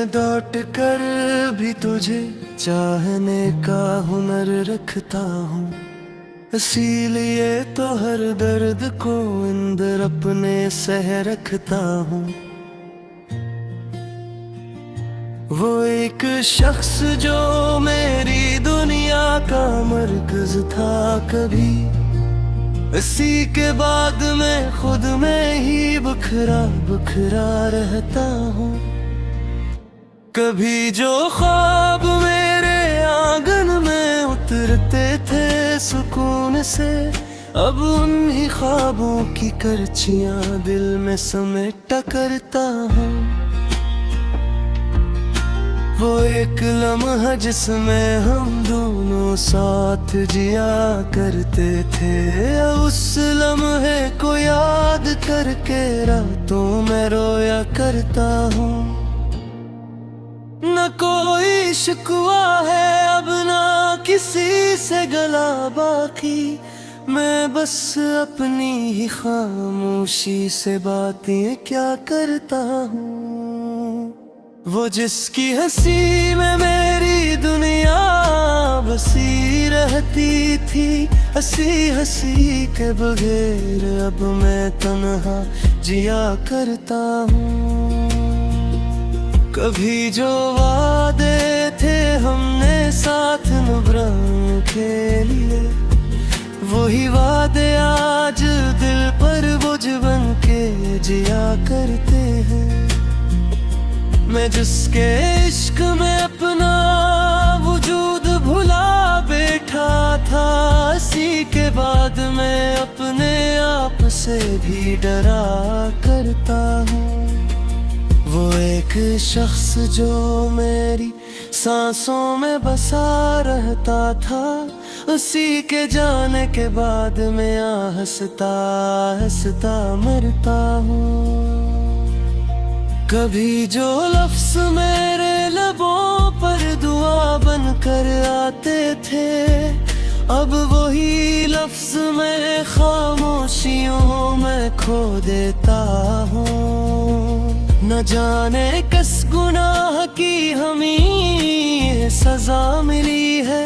लौट कर भी तुझे चाहने का हुनर रखता हूँ, इसीलिए तो हर दर्द को अंदर अपने सह रखता हूँ। वो एक शख्स जो मेरी दुनिया का मरकज था कभी, इसी के बाद मैं खुद में ही बिखरा बिखरा रहता हूँ। कभी जो ख्वाब मेरे आंगन में उतरते थे सुकून से, अब उन्हीं ख्वाबों की करचियां दिल में समेटा करता हूँ। वो एक लम्हा जिसमें हम दोनों साथ जिया करते थे, उस लम्हे को याद करके रातों में रोया करता हूँ। न कोई शिकवा है अब ना किसी से गला बाकी, मैं बस अपनी ही खामोशी से बातें क्या करता हूँ। वो जिसकी हंसी में मेरी दुनिया बसी रहती थी, हंसी हंसी के बगैर अब मैं तन्हा जिया करता हूँ। कभी जो वादे थे हमने साथ निभाने के लिए, वही वादे आज दिल पर बोझ बन के जिया करते हैं। मैं जिसके इश्क में अपना वजूद भुला बैठा था, इसी के बाद मैं अपने आप से भी डरा करता हूँ। वो एक शख्स जो मेरी सांसों में बसा रहता था, उसी के जाने के बाद मैं हंसता हंसता मरता हूँ। कभी जो लफ्ज़ मेरे लबों पर दुआ बनकर आते थे, अब वही लफ्ज़ मैं खामोशियों में खो देता हूँ। न जाने किस गुनाह की हमें सजा मिली है,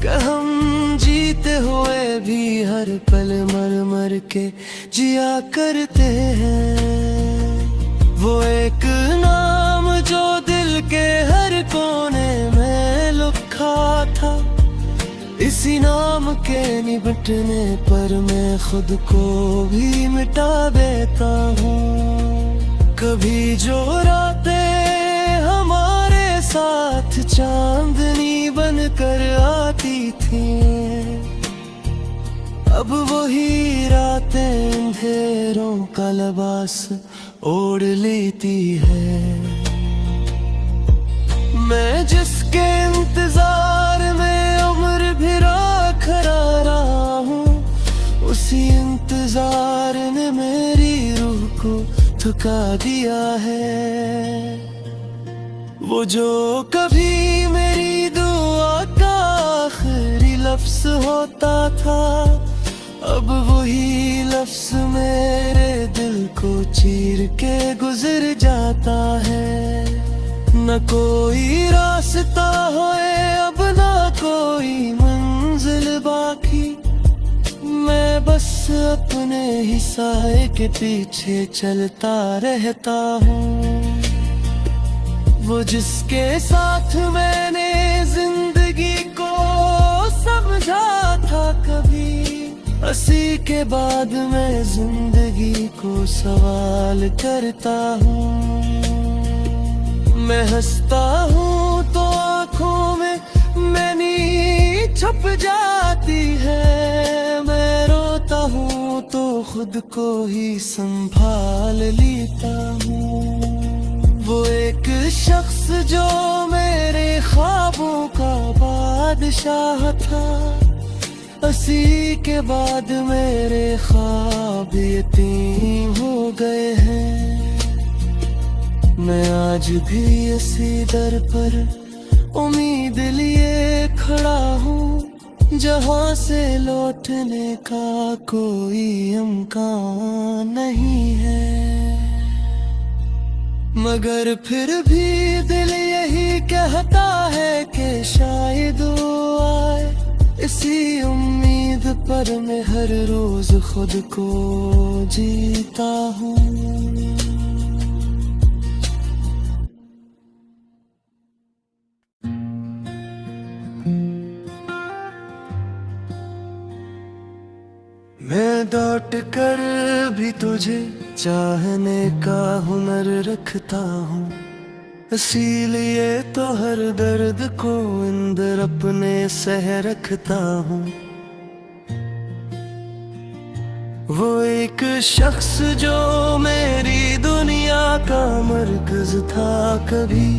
कि हम जीते हुए भी हर पल मर मर के जिया करते हैं। वो एक नाम जो दिल के हर कोने में लिखा था, इसी नाम के निबटने पर मैं खुद को भी मिटा देता हूँ। कभी जो रातें हमारे साथ चांदनी बनकर आती थी, अब वही रातें अंधेरों का लिबास ओढ़ लेती है। मैं जिसके इंतजार में उम्र भरा खड़ा रहा हूँ, उसी इंतजार ने मेरी रूह को थका दिया है। वो जो कभी मेरी दुआ का आखिरी लफ्ज़ होता था, अब वही लफ्ज़ मेरे दिल को चीर के गुजर जाता है। न कोई रास्ता होए अब ना कोई मंजिल बाकी, मैं बस अपने ही साए के पीछे चलता रहता हूँ। वो जिसके साथ मैंने जिंदगी को समझा था कभी, इसी के बाद मैं जिंदगी को सवाल करता हूँ। मैं हंसता हूँ तो आँखों में मैंने छुप जाती है, मैं रोता हूँ तो खुद को ही संभाल लेता हूँ। वो एक शख्स जो मेरे ख्वाबों का बादशाह था, इसी के बाद मेरे ख्वाब यतीम हो गए हैं। मैं आज भी इसी दर पर उम्मीद लिए खड़ा हूँ, जहाँ से लौटने का कोई इम्कान नहीं है। मगर फिर भी दिल यही कहता है कि शायद वो आए। इसी उम्मीद पर मैं हर रोज खुद को जीता हूँ। मैं लौट कर भी तुझे चाहने का हुनर रखता हूँ, इसीलिए तो हर दर्द को अंदर अपने सह रखता हूँ। वो एक शख्स जो मेरी दुनिया का मरकज था कभी,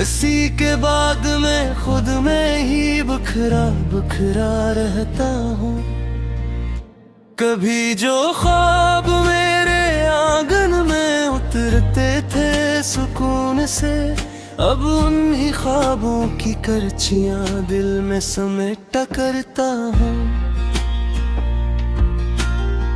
इसी के बाद मैं खुद में ही बिखरा बिखरा रहता हूँ। कभी जो ख्वाब मेरे आंगन में उतरते थे सुकून से, अब उन्हीं ख्वाबों की करचियां दिल में समेटा करता हूँ।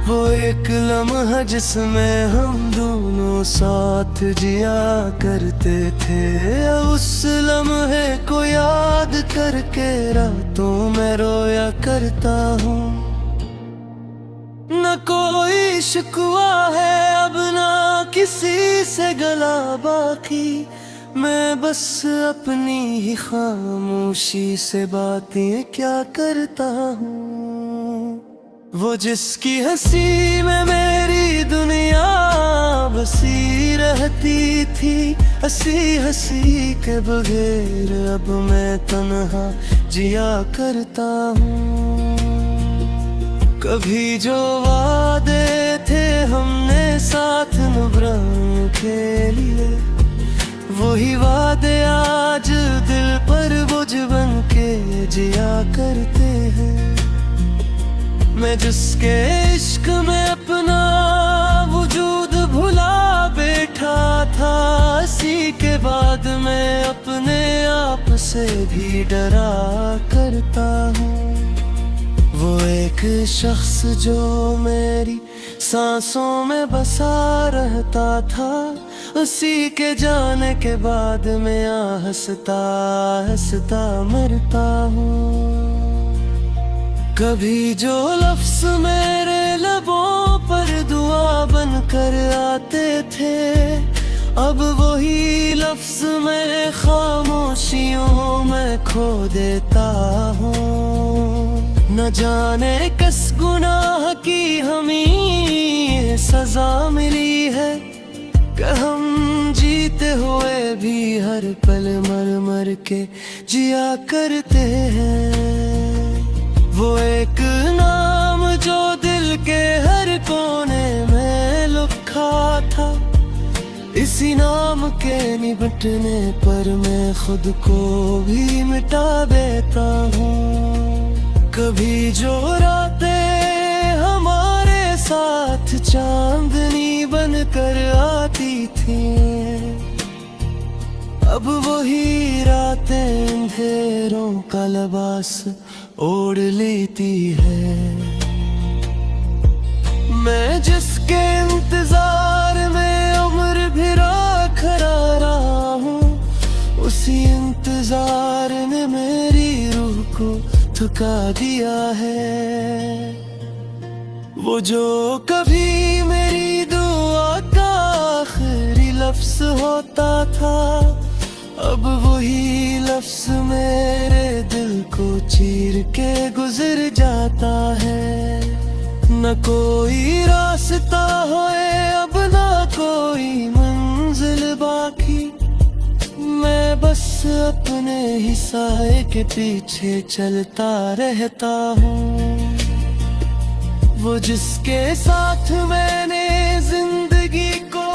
वो एक लम्हा जिसमें हम दोनों साथ जिया करते थे, उस लम्हे को याद करके रातों में रोया करता हूँ। न कोई शिकवा है अब ना किसी से गला बाकी, मैं बस अपनी ही खामोशी से बातें क्या करता हूँ। वो जिसकी हंसी में मेरी दुनिया बसी रहती थी, हंसी हंसी के बगैर अब मैं तन्हा जिया करता हूँ। कभी जो वादे थे हमने साथ निभाने के लिए, वही वादे आज दिल पर बोझ बन के जिया करते हैं। मैं जिसके इश्क में अपना वजूद भुला बैठा था, इसी के बाद मैं अपने आप से भी डरा करता हूँ। वो एक शख्स जो मेरी सांसों में बसा रहता था, उसी के जाने के बाद मैं हंसता हंसता मरता हूँ। कभी जो लफ्ज मेरे लबों पर दुआ बनकर आते थे, अब वही लफ्ज मैं खामोशियों में खो देता हूँ। न जाने किस गुनाह की हमें सजा मिली है, कि हम जीते हुए भी हर पल मर मर के जिया करते हैं। वो एक नाम जो दिल के हर कोने में लिखा था, इसी नाम के निबटने पर मैं खुद को भी मिटा देता हूँ। कभी जो रातें हमारे साथ चांदनी बनकर आती थी, अब वही रातें अंधेरों का लिबास ओढ़ लेती है। मैं जिसके इंतजार में उम्र भरा खड़ा रहा हूँ, उसी इंतजार ने मेरी रूह को थका दिया है। वो जो कभी मेरी दुआ का आखिरी लफ्ज होता था, अब वही लफ्ज मेरे दिल को चीर के गुजर जाता है। न कोई रास्ता होए अब ना कोई मंजिल बाकी, मैं बस अपने ही साए के पीछे चलता रहता हूँ। वो जिसके साथ मैंने जिंदगी को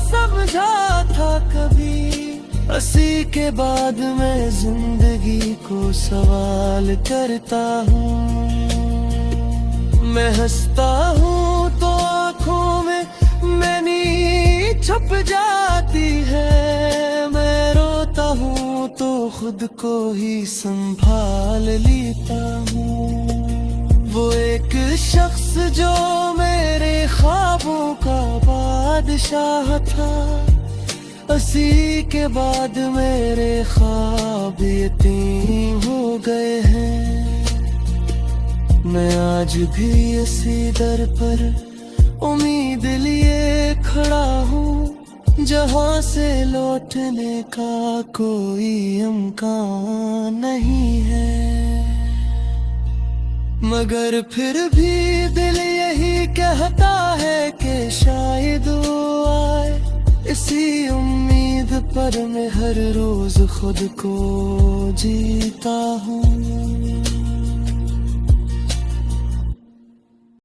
समझा था कभी, उसी के बाद मैं जिंदगी को सवाल करता हूँ। मैं हंसता हूँ तो आँखों में मैंने छुप जाती है, मैं रोता हूँ तो खुद को ही संभाल लेता हूँ। वो एक शख्स जो मेरे ख्वाबों का बादशाह था, उसी के बाद मेरे ख्वाब यतीम हो गए हैं। मैं आज भी इसी दर पर उम्मीद लिए खड़ा हूँ, जहाँ से लौटने का कोई इम्कान नहीं है। मगर फिर भी दिल यही कहता है कि शायद वो आए, इसी उम्मीद पर मैं हर रोज खुद को जीता हूँ।